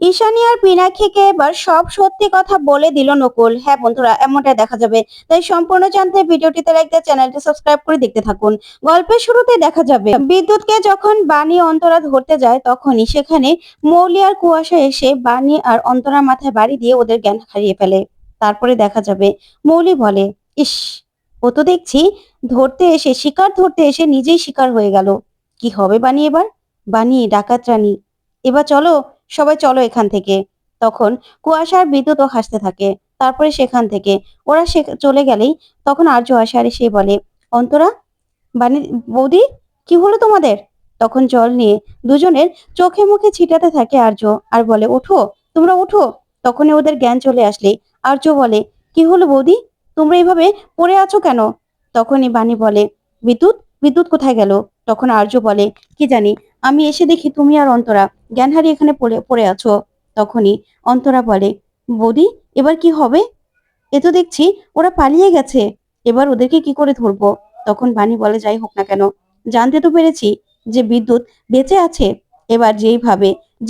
ঈশানী আর পিনাক্ষীকে এবার সব সত্যি কথা বলে দিল নকুল। হ্যাঁ বন্ধুরা, এমনটাই দেখা যাবে। তাই সম্পূর্ণ জানতে ভিডিওটিতে লাইক দিয়ে চ্যানেলটি সাবস্ক্রাইব করে দেখতে থাকুন। গল্পের শুরুতে দেখা যাবে বিদ্যুৎকে যখন বাণী অন্তরা ধরতে যায় তখনই সেখানে মৌলি আর কুয়াশা এসে বাণী আর অন্তরার মাথায় বাড়ি দিয়ে ওদের জ্ঞান হারিয়ে ফেলে। তারপরে দেখা যাবে মৌলি বলে, ইস, ও তো দেখছি শিকার ধরতে এসে নিজেই শিকার হয়ে গেল। কি হবে বাণী এবার? বাণী ডাকাত রানী, এবার চলো, সবাই চলো এখান থেকে। তখন কুয়াশা আর বিদ্যুৎও হাসতে থাকে। তারপরে সেখান থেকে ওরা চলে গেলেই তখন আর্য আসে আর সে বলে, অন্তরা, বাণী, বৌদি, কি হলো তোমাদের? তখন জল নিয়ে দুজনের চোখে মুখে ছিটাতে থাকে আর্য আর বলে, ওঠো, তোমরা ওঠো। তখনই ওদের জ্ঞান চলে আসলে আর্য বলে, কি হলো বৌদি, তোমরা এইভাবে পড়ে আছো কেন? তখনই বাণী বলে, বিদ্যুৎ, বিদ্যুৎ কোথায় গেল? তখন আর্য বলে, কি জানি, আমি এসে দেখি তুমি আর অন্তরা জ্ঞান হারিয়ে এখানে পড়ে পড়ে আছো। তখনই অন্তরা বলে, বৌদি, এবার কি হবে? এ তো দেখছি ওরা পালিয়ে গেছে, এবার ওদেরকে কি করে ধরবো? তখন বাণী বলে, যাই হোক না কেন, জানতে তো পেরেছি যে বিদ্যুৎ বেঁচে আছে। এবার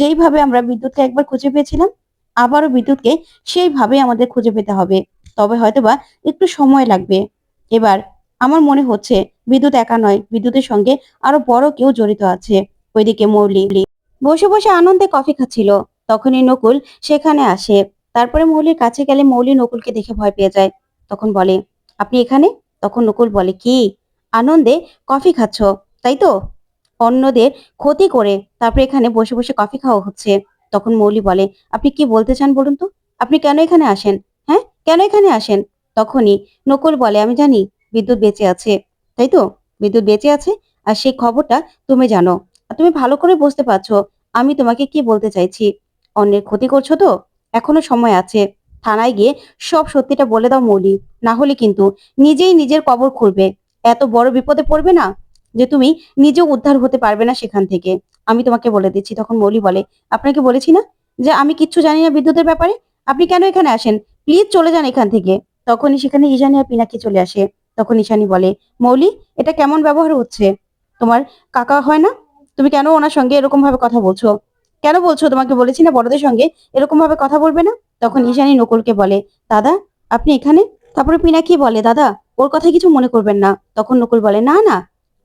যেইভাবে আমরা বিদ্যুৎকে একবার খুঁজে পেয়েছিলাম, আবারও বিদ্যুৎকে সেইভাবে আমাদের খুঁজে পেতে হবে। তবে হয়তোবা একটু সময় লাগবে। এবার আমার মনে হচ্ছে বিদ্যুৎ একা নয়, বিদ্যুতের সঙ্গে আরো বড় কেউ জড়িত আছে। ওইদিকে মৌলি বসে বসে আনন্দে কফি খাচ্ছিল। তখনই নকুল সেখানে আসে। তারপরে মৌলির কাছে গেলে মৌলি নকুলকে দেখে ভয় পেয়ে যায়। তখন বলে, আপনি এখানে? তখন নকুল বলে, কি, আনন্দে কফি খাচ্ছ, তাই তো? অন্যদের ক্ষতি করে তারপরে এখানে বসে বসে কফি খাওয়া হচ্ছে। তখন মৌলি বলে, আপনি কি বলতে চান বলুন তো? আপনি কেন এখানে আসেন? হ্যাঁ, কেন এখানে আসেন? তখনই নকুল বলে, আমি জানি বিদ্যুৎ বেঁচে আছে, তাই তো? বিদ্যুৎ বেঁচে আছে আর সেই খবরটা তুমি জানো। আর তুমি ভালো করে বুঝতে পারছো আমি তোমাকে কি বলতে চাইছি। অন্যের ক্ষতি করছো তো? এখনো সময় আছে। থানায় গিয়ে সব সত্যিটা বলে দাও মৌলি, না হলে কিন্তু নিজেই নিজের কবর খুঁড়বে। এত বড় বিপদে পড়বে না যে তুমি নিজেও উদ্ধার হতে পারবে না সেখান থেকে। আমি তোমাকে বলে দিচ্ছি। তখন মৌলি বলে, আপনাকে বলেছি না যে আমি কিচ্ছু জানি না বিদ্যুতের ব্যাপারে? আপনি কেন এখানে আসেন? প্লিজ চলে যান এখান থেকে। তখনই সেখানে ঈশানী আর পিনাকি চলে আসে। তখন ঈশানী বলে, মৌলি, এটা কেমন ব্যবহার হচ্ছে? তোমার কাকা হয় না? তুমি কেন ওনার সঙ্গে এরকম ভাবে কথা বলছো? কেন বলছো? তোমাকে বলেছি না বড়দের সঙ্গে এরকম ভাবে কথা বলবে না। তখন ঈশানী নকুলকে বলে, দাদা, আপনি এখানে? তারপরে পিনাকি বলে, দাদা, ওর কথা কিছু মনে করবেন না। তখন নকুল বলে, না না,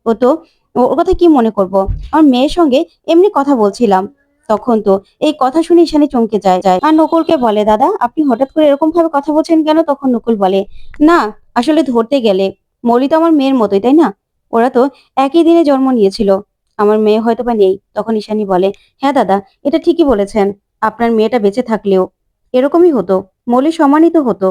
ও তো, ওর কথা কি মনে করব, আমার মেয়ের সঙ্গে এমনি কথা বলছিলাম। তখন তো এই কথা শুনে ঈশানী চমকে যায় যায় আর নকুলকে বলে, দাদা, আপনি হঠাৎ করে এরকম ভাবে কথা বলছেন কেন? তখন নকুল বলে, না, আসলে ধরতে গেলে মৌলি তো আমার মেয়ের মতোই, তাই না? ওরা তো একই দিনে জন্ম নিয়েছিল। আমার মেয়ে হয়তো বা নেই। তখন ঈশানী বলে, হ্যাঁ দাদা, এটা ঠিকই বলেছেন। আপনার মেয়েটা বেঁচে থাকলেও এরকমই হতো, মৌলির সমানই তো হতো।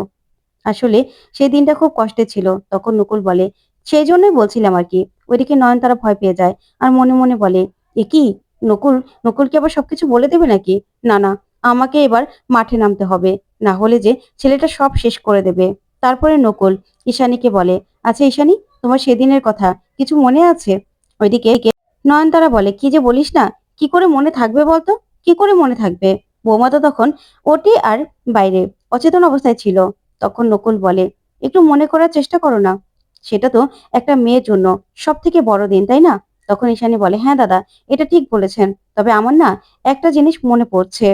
আসলে সেই দিনটা খুব কষ্টের ছিল। তখন নকুল বলে, সেই জন্যই বলছিলাম আর কি। ওইদিকে নয়নতারা ভয় পেয়ে যায় আর মনে মনে বলে, এ কি, নকুল, নকুলকে আবার সবকিছু বলে দেবে নাকি? না না, আমাকে এবার মাঠে নামতে হবে, না হলে যে ছেলেটা সব শেষ করে দেবে। তারপরে নকুল ঈশানীকে বলে, আচ্ছা ঈশানী, তোমার সেদিনের কথা কিছু মনে আছে? ওইদিকে নয়নতারা বলে, কি যে বলিস না, কি করে মনে থাকবে বলতো? কি করে মনে থাকবে? বৌমা তো তখন ওটি আর বাইরে অচেতন অবস্থায় ছিল। তখন নকুল বলে, একটু মনে করার চেষ্টা করো না, সেটা তো একটা মেয়ের জন্য সব থেকে বড় দিন, তাই না? তখন ঈশানী বলে, হ্যাঁ দাদা, এটা ঠিক বলেছেন, তবে আমার না একটা জিনিস মনে পড়ছে।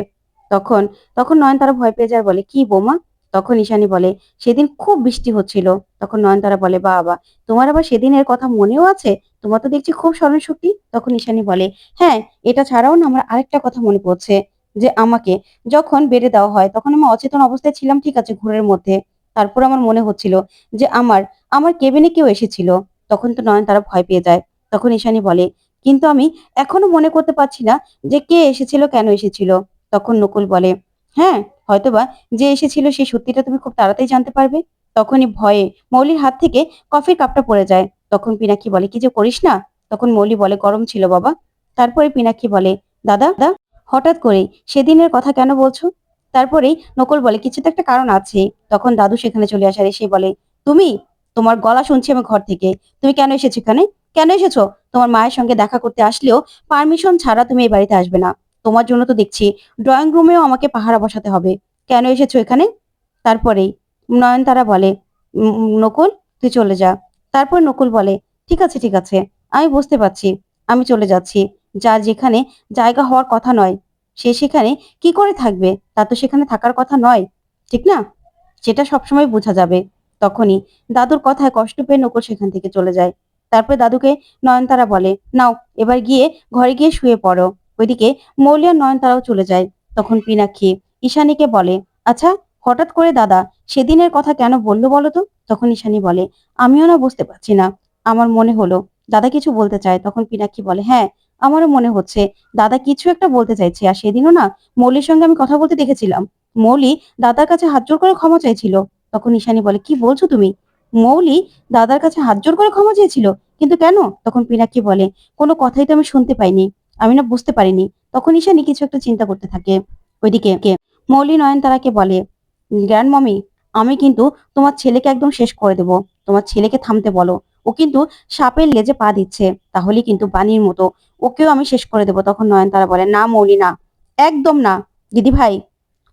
তখন তখন নয়নতারা ভয় পেয়ে যায়, বলে, কি বৌমা? তখন ঈশানী বলে, সেদিন খুব বৃষ্টি হচ্ছিল। তখন নয়নতারা বলে, বাবা, তোমার আবার সেদিনের কথা মনেও আছে? তোমার তো দেখছি খুব স্মরণ শক্তি। তখন ঈশানী বলে, হ্যাঁ, এটা ছাড়াও না আমার আরেকটা কথা মনে পড়ছে, যে আমাকে যখন বেড়ে দেওয়া হয় তখন আমি অচেতন অবস্থায় ছিলাম, ঠিক আছে, ঘোরের মধ্যে। তারপর আমার মনে হচ্ছিল যে আমার আমার কেবিনে কেউ এসেছিল। তখন তো নয়নতারা ভয় পেয়ে যায়। তখন ঈশানী বলে, কিন্তু আমি এখনো মনে করতে পারছি না যে কে এসেছিল, কেন এসেছিল। তখন নকুল বলে, হ্যাঁ, হয়তোবা যে এসেছিল সেই সত্যিটা তুমি খুব তাড়াতাড়ি জানতে পারবে। তখনই ভয়ে মৌলির হাত থেকে কফির কাপটা পড়ে যায়। তখন পিনাকি বলে, কি যে করিস না। তখন মৌলি বলে, গরম ছিল বাবা। তারপরে পিনাকি বলে, দাদা, হঠাৎ করে সেদিনের কথা কেন বলছো? তারপরেই নকুল বলে, কিছু তো একটা কারণ আছে। তখন দাদু সেখানে চলে আসে আর এসে বলে, তুমি, তোমার গলা শুনছি আমি ঘর থেকে, তুমি কেন এসেছো এখানে? কেন এসেছো? তোমার মায়ের সঙ্গে দেখা করতে আসলেও পারমিশন ছাড়া তুমি এই বাড়িতে আসবে না। তোমার জন্য তো দেখছি ড্রয়িং রুমেও আমাকে পাহারা বসাতে হবে। কেন এসেছো এখানে? তারপরেই নয়নতারা বলে, নকুল, তুই চলে যা। তারপর নকুল বলে, ঠিক আছে ঠিক আছে, আমি বুঝতে পারছি, আমি চলে যাচ্ছি। যা যেখানে জায়গা হওয়ার কথা নয়, সে সেখানে কি করে থাকবে? তার তো সেখানে থাকার কথা নয়, ঠিক না? সেটা সবসময় বোঝা যাবে। তখনই দাদুর কথায় কষ্ট পেয়ে নকুল সেখান থেকে চলে যায়। তারপরে দাদুকে নয়নতারা বলে, নাও এবার গিয়ে ঘরে গিয়ে শুয়ে পড়ো। ওইদিকে মৌলি আর নয়নতারাও চলে যায়। তখন পিনাক্ষী ঈশানীকে বলে, আচ্ছা হঠাৎ করে দাদা সেদিনের কথা কেন বললো বলো তো? তখন ঈশানী বলে, আমিও না বুঝতে পারছি না, আমার মনে হলো দাদা কিছু বলতে চায়। তখন পিনাক্ষী বলে, হ্যাঁ আমারও মনে হচ্ছে দাদা কিছু একটা বলতে চাইছে। আর সেদিনও না মৌলির সঙ্গে আমি কথা বলতে দেখেছিলাম, মৌলি দাদার কাছে হাত জোর করে ক্ষমা চাইছিল। তখন ঈশানী বলে, কি বলছো তুমি? মৌলি দাদার কাছে হাত জোর করে ক্ষমা চেয়েছিল, কিন্তু কেন? তখন পিনাক্ষী বলে, কোনো কথাই তো আমি শুনতে পাইনি, আমি না বুঝতে পারিনি। তখন ঈশানী কিছু একটা চিন্তা করতে থাকে। ওইদিকে মৌলি নয়নতারাকে বলে, গ্র্যান্ড মমি, আমি কিন্তু তোমার ছেলেকে একদম শেষ করে দেব। তোমার ছেলেকে থামতে বলো, ও কিন্তু সাপের লেজে পা দিচ্ছে, তাহলে কিন্তু বাণীর মতো ওকেও আমি শেষ করে দেব। তখন নয়নতারা বলে, না মৌলি না, একদম না দিদি ভাই,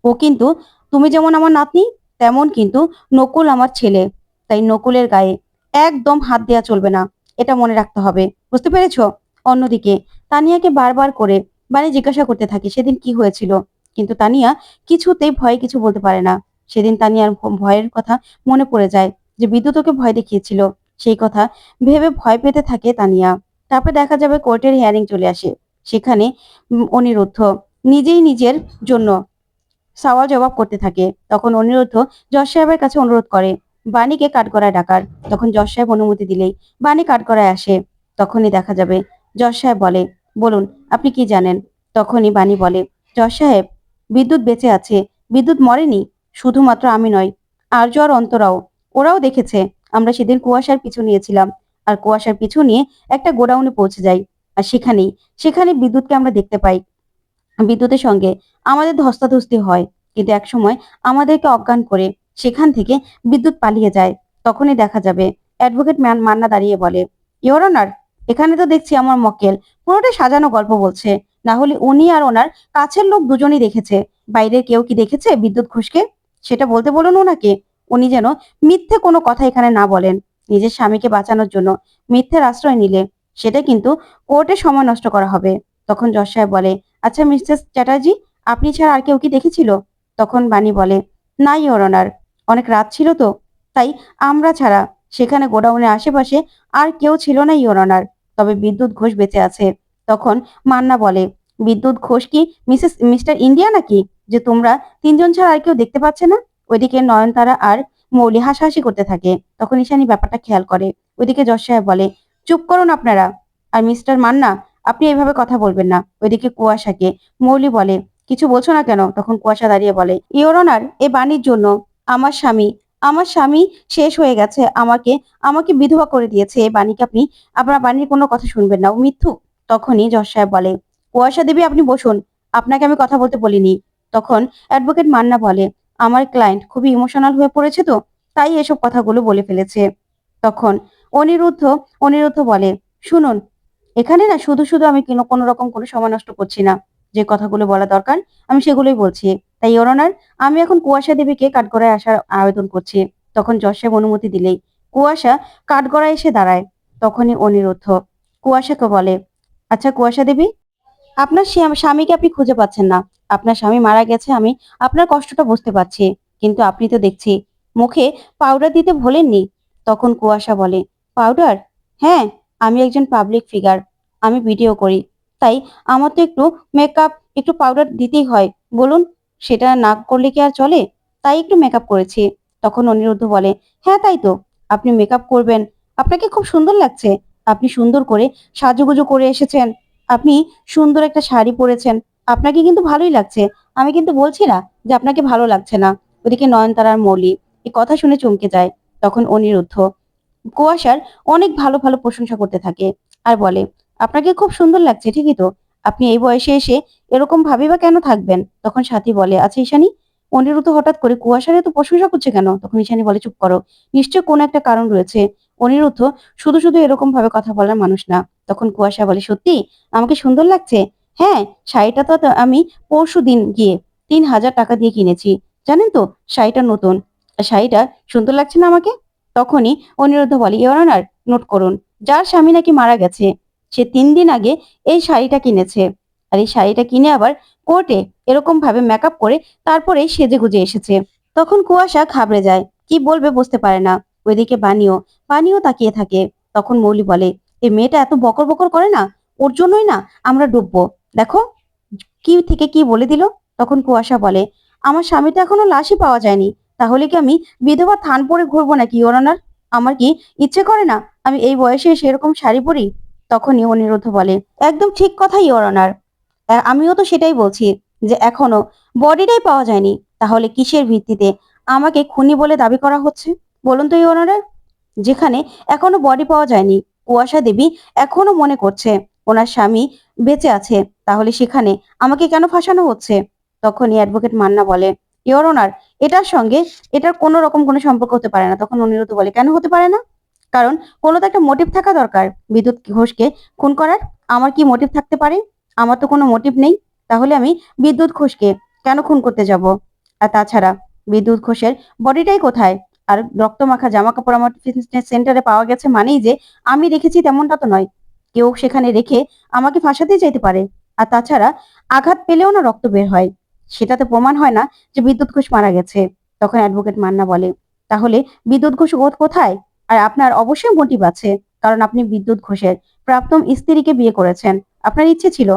ও কিন্তু তুমি যেমন আমার নাতনি তেমন কিন্তু নকুল আমার ছেলে, তাই নকুলের গায়ে একদম হাত দেওয়া চলবে না, এটা মনে রাখতে হবে, বুঝতে পেরেছো? অন্যদিকে তানিয়াকে বারবার করে বাণী জিজ্ঞাসা করতে থাকে সেদিন কি হয়েছিল, কিন্তু তানিয়া কিছুতেই ভয়ে কিছু বলতে পারে না। সেদিন তানিয়ার ভয়ের কথা মনে পড়ে যায়, যে বিদ্যুৎ ওকে ভয় দেখিয়েছিল, সেই কথা ভেবে ভয় পেতে থাকে তানিয়া। তারপর দেখা যাবে কোর্টের হিয়ারিং চলে আসে। সেখানে অনিরুদ্ধ নিজেই নিজের জন্য সওয়াল জবাব করতে থাকে। তখন অনিরুদ্ধ জজ সাহেবের কাছে অনুরোধ করে বাণীকে কাঠগড়ায় ডাকার। তখন জজ সাহেব অনুমতি দিলেই বাণী কাঠগড়ায় আসে। তখনই দেখা যাবে জজ সাহেব বলে, বলুন আপনি কি জানেন? তখনই বাণী বলে, জজ সাহেব, বিদ্যুৎ বেঁচে আছে, বিদ্যুৎ মরেনি। শুধুমাত্র আমি নয়, আর্য আর অন্তরাও, ওরাও দেখেছে আমরা সেদিন কুয়াশার পিছু নিয়েছিলাম, আর কুয়াশার পিছু নিয়ে একটা গোডাউনে পৌঁছে যাই। আর সেখানে বিদ্যুৎকে আমরা দেখতে পাই। বিদ্যুতের সঙ্গে আমাদের ধস্তাধস্তি হয়, কিন্তু একসময় আমাদেরকে অজ্ঞান করে সেখান থেকে বিদ্যুৎ পালিয়ে যায়। তখনই দেখা যাবে অ্যাডভোকেট মান্না দাঁড়িয়ে বলে, ইওর অনার, এখানে তো দেখছি আমার মক্কেল পুরোটা সাজানো গল্প বলছে, না হলে উনি আর ওনার কাছের লোক দুজনই দেখেছে। বাইরের কেউ কি দেখেছে বিদ্যুৎ ঘোষকে? সেটা বলতে বলুন ওনাকে। উনি যেন মিথ্যে কোনো কথা এখানে না বলেন। নিজের স্বামীকে বাঁচানোর জন্য মিথ্যের আশ্রয় নিলে সেটা কিন্তু কোর্টে সময় নষ্ট করা হবে। তখন জজ সাহেব বলে, আচ্ছা মিস্টার চ্যাটার্জি, আপনি ছাড়া আর কেউ কি দেখেছিল? তখন বাণী বলে, না ইওর অনার, অনেক রাত ছিল তো, তাই আমরা ছাড়া সেখানে গোডাউনের আশেপাশে আর কেউ ছিল না ইওর অনার। তবে বিদ্যুৎ ঘোষ বেঁচে আছে। তখন মান্না বলে, বিদ্যুৎ ঘোষ কি মিস্টার ইন্ডিয়া নাকি, যে তোমরা তিনজন ছাড়া আর কেউ দেখতে পাচ্ছে না? ওইদিকে নয়নতারা আর মৌলি হাসাহাসি করতে থাকে। তখন ঈশানী ব্যাপারটা খেয়াল করে। ওইদিকে জজ সাহেব বলে, চুপ করুন আপনারা, আর মিস্টার মান্না আপনি এইভাবে কথা বলবেন না। ওইদিকে কুয়াশাকে মৌলি বলে, কিছু বলছো না কেন? তখন কুয়াশা দাঁড়িয়ে বলে, ইওর অনার, এ বাণীর জন্য আমার স্বামী আমার স্বামী শেষ হয়ে গেছে, আমাকে আমাকে বিধবা করে দিয়েছে। এই বাণীকে আপনার বাণীর কোনো কথা শুনবেন না, ও মিথ্যু। তখনই জজ সাহেব বলে, কুয়াশা দেবী আপনি বসুন, আপনাকে আমি কথা বলতে বলিনি। তখন অ্যাডভোকেট মান্না বলে, আমার ক্লায়েন্ট খুবই ইমোশনাল হয়ে পড়েছে তো, তাই এসব কথাগুলো বলে ফেলেছে। তখন অনিরুদ্ধ অনিরুদ্ধ বলে, শুনুন, এখানে না শুধু শুধু আমি কোনো রকম কোনো সময় নষ্ট করছি না, যে কথাগুলো বলা দরকার আমি সেগুলোই বলছি। তাই ইওর অনার, আমি এখন কুয়াশা দেবীকে কাঠগড়ায় আসার আবেদন করছি। তখন জজ সাহেব অনুমতি দিলেই কুয়াশা কাঠগড়ায় এসে দাঁড়ায়। তখনই অনিরুদ্ধ কুয়াশাকে বলে, আচ্ছা কুয়াশা দেবী, আপনার স্বামীকে আপনি খুঁজে পাচ্ছেন না, আপনার স্বামী মারা গেছে, আমি আপনার কষ্টটা বুঝতে পারছি, কিন্তু আপনি তো দেখছি মুখে পাউডার দিতে ভোলেননি। তখন কুয়াশা বলে, পাউডার? হ্যাঁ, আমি একজন পাবলিক ফিগার, আমি ভিডিও করি, তাই আমার তো একটু মেকআপ, একটু পাউডার দিতেই হয়। বলুন, সেটা না করলে কি আর চলে? তাই একটু মেকআপ করেছি। তখন অনিরুদ্ধ বলে, হ্যাঁ তাই তো, আপনি মেকআপ করবেন, আপনাকে খুব সুন্দর লাগছে, আপনি সুন্দর করে সাজুগুজু করে এসেছেন, আপনি সুন্দর একটা শাড়ি পরেছেন, আপনাকে কিন্তু ভালোই লাগছে, আমি কিন্তু বলছি না যে আপনাকে ভালো লাগছে না। ওদিকে নয়নতারার মৌলি এই কথা শুনে চমকে যায়। তখন অনিরুদ্ধ কুয়াশার অনেক ভালো ভালো প্রশংসা করতে থাকে আর বলে, আপনাকে খুব সুন্দর লাগছে ঠিকই তো, আপনি এই বয়সে এসে এরকম ভাবে বা কেন থাকবেন? তখন সাথী বলে, আচ্ছা ঈশানী, অনিরুদ্ধ হঠাৎ করে কুয়াশার এত প্রশংসা করছে কেন? তখন ঈশানী বলে, চুপ করো, নিশ্চয় কোনো একটা কারণ রয়েছে। অনিরুদ্ধ শুধু শুধু এরকম ভাবে কথা বলার মানুষ না। তখন কুয়াশা বলে, সত্যি আমাকে সুন্দর লাগছে? হ্যাঁ, শাড়িটা তো আমি পরশু দিন গিয়ে 3,000 টাকা দিয়ে কিনেছি, জানেন তো, শাড়িটা নতুন। আর শাড়িটা সুন্দর লাগছে না আমাকে? তখনই অনিরুদ্ধ বলে, ইওর অনার, নোট করুন, যার স্বামী নাকি মারা গেছে সে 3 দিন আগে এই শাড়িটা কিনেছে। আর এই শাড়িটা কিনে আবার কোর্টে এরকম ভাবে মেকআপ করে তারপরে সেজে গুজে এসেছে। তখন কুয়াশা ঘাবড়ে যায়, কি বলবে বুঝতে পারে না। ওইদিকে বানিও তাকিয়ে থাকে। তখন মৌলি বলে, এই মেয়েটা এত বকর বকর করে না, ওর জন্যই না আমরা ডুববো। দেখো কি থেকে কি বলে দিল। তখন কুয়াশা বলে, আমার স্বামীটা এখনো লাশই পাওয়া যায়নি, তাহলে কি আমি বিধবা থান পরে ঘুরবো নাকি ইওর অনার? আমার কি ইচ্ছে করে না আমি এই বয়সে সেরকম শাড়ি পরি? তখনই অনিরুদ্ধ বলে, একদম ঠিক কথা ইওর অনার, আমিও তো সেটাই বলছি যে এখনো বডিটাই পাওয়া যায়নি, তাহলে কিসের ভিত্তিতে আমাকে খুনি বলে দাবি করা হচ্ছে বলুন তো ইওর অনার? যেখানে এখনো বডি পাওয়া যায়নি, কুয়াশা দেবী এখনো মনে করছে ওনার স্বামী বেঁচে আছে, তাহলে সেখানে আমাকে কেন ফাঁসানো হচ্ছে? তখনই অ্যাডভোকেট মান্না বলে, ইওর অনার, এটার সঙ্গে এটার কোনো রকম কোনো সম্পর্ক হতে পারে না। তখন অনিরুদ্ধ বলে, কেন হতে পারে না? কারণ কোনো তো একটা মোটিভ থাকা দরকার বিদ্যুৎ ঘোষকে খুন করার। আমার কি মোটিভ থাকতে পারে? আমার তো কোনো মোটিভ নেই, তাহলে আমি বিদ্যুৎ ঘোষকে কেন খুন করতে যাব? আর তাছাড়া বিদ্যুৎ ঘোষের বডিটাই কোথায়? আর রক্তমাখা জামা কাপড় আমার ফিটনেস সেন্টারে পাওয়া গেছে মানেই যে আমি রেখেছি তেমনটা তো নয়। কেউ সেখানে রেখে আমাকে ফাঁসাতে চাইতে পারে। আর তাছাড়া আঘাত পেলেও না রক্ত বের হয়, সেটাতে প্রমাণ হয় না যে বিদ্যুৎ ঘোষ মারা গেছে। তখন অ্যাডভোকেট মান্না বলে, তাহলে বিদ্যুৎ ঘোষ কোথায়? আর আপনার অবশ্যই মোটিভ আছে, কারণ আপনি বিদ্যুৎ ঘোষের প্রাক্তন স্ত্রীকে বিয়ে করেছেন। আপনার ইচ্ছে ছিল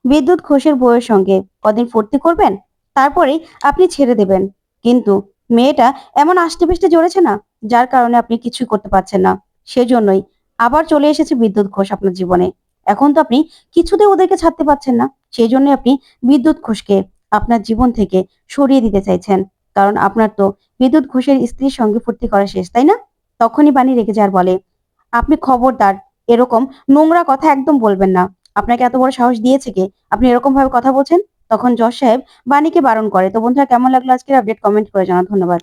বিদ্যুৎ ঘোষের বউয়ের সঙ্গে কদিন ফুর্তি করবেন, তারপরেই আপনি ছেড়ে দেবেন। কিন্তু মেয়েটা এমন আষ্টেপৃষ্টে জড়েছে না, যার কারণে আপনি কিছুই করতে পারছেন না। সেজন্যই আবার চলে এসেছে বিদ্যুৎ ঘোষ আপনার জীবনে। এখন তো আপনি কিছুতে ওদেরকে ছাড়তে পারছেন না, সেই জন্য আপনি বিদ্যুৎ ঘোষকে আপনার জীবন থেকে সরিয়ে দিতে চাইছেন। কারণ আপনার তো বিদ্যুৎ ঘোষের স্ত্রীর সঙ্গে ফুর্তি করা শেষ, তাই না? তখনই বাণী রেগে যায় আর বলে, আপনি খবরদার এরকম নোংরা কথা একদম বলবেন না। আপনাকে এত বড় সাহস দিয়েছে কে? আপনি এরকম ভাবে কথা বলছেন? তখন জজ সাহেব বাণীকে বারণ করে। তো বন্ধুরা, কেমন লাগলো আজকের আপডেট? কমেন্ট করে জানাও। ধন্যবাদ।